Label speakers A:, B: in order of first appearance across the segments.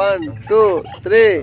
A: 1 2 3.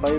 A: 5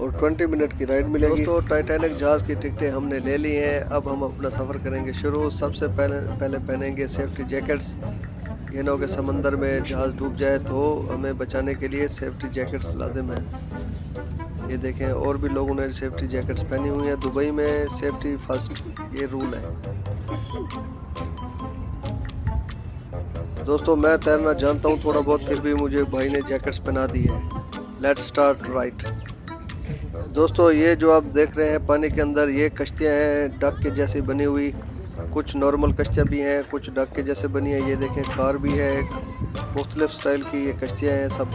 A: और 20 मिनट की राइड मिलेगी। तो टाइटैनिक जहाज़ की टिकटें हमने ले ली हैं। अब हम अपना सफ़र करेंगे शुरू। सबसे पहले पहनेंगे सेफ्टी जैकेट्स। ये ना हो कि समंदर में जहाज़ डूब जाए, तो हमें बचाने के लिए सेफ्टी जैकेट्स लाजिम है। ये देखें, और भी लोगों ने सेफ्टी जैकेट्स पहनी हुई हैं। दुबई में सेफ्टी फर्स्ट, ये रूल है। दोस्तों मैं तैरना जानता हूँ थोड़ा बहुत, फिर भी मुझे भाई ने जैकेट्स पहना दी है। Let's start right. दोस्तों ये जो आप देख रहे हैं पानी के अंदर, ये कश्तियाँ हैं डक के जैसी बनी हुई। कुछ नॉर्मल कश्तियाँ भी हैं, कुछ डक के जैसे बनी है। ये देखें, कार भी है एक, मुख्तलिफ स्टाइल की ये कश्तियाँ हैं सब।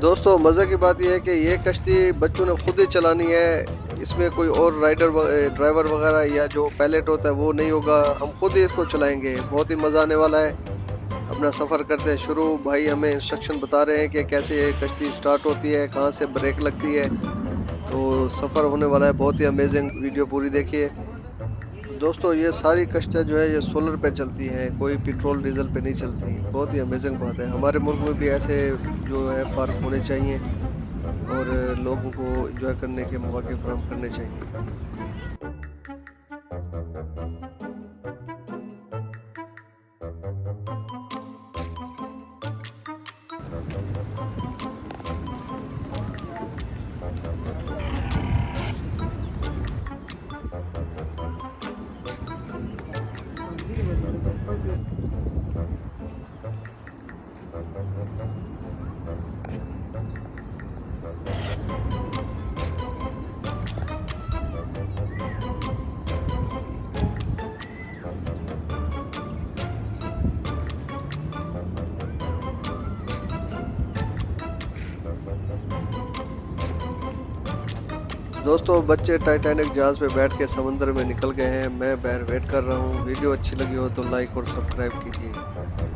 A: दोस्तों मज़े की बात यह है कि ये कश्ती बच्चों ने खुद ही चलानी है। इसमें कोई और ड्राइवर वगैरह या जो पायलट होता है वो नहीं होगा, हम खुद ही इसको चलाएंगे। बहुत ही मज़ा आने वाला है। अपना सफ़र करते हैं शुरू। भाई हमें इंस्ट्रक्शन बता रहे हैं कि कैसे ये कश्ती स्टार्ट होती है, कहाँ से ब्रेक लगती है। तो सफ़र होने वाला है बहुत ही अमेजिंग। वीडियो पूरी देखिए। दोस्तों ये सारी कश्तियाँ जो है ये सोलर पे चलती हैं, कोई पेट्रोल डीजल पे नहीं चलती। बहुत ही अमेजिंग बात है। हमारे मुल्क में भी ऐसे जो है पार्क होने चाहिए और लोगों को एंजॉय करने के मौके फराहम करने चाहिए। दोस्तों बच्चे टाइटैनिक जहाज़ पे बैठ के समंदर में निकल गए हैं। मैं बाहर वेट कर रहा हूँ। वीडियो अच्छी लगी हो तो लाइक और सब्सक्राइब कीजिए।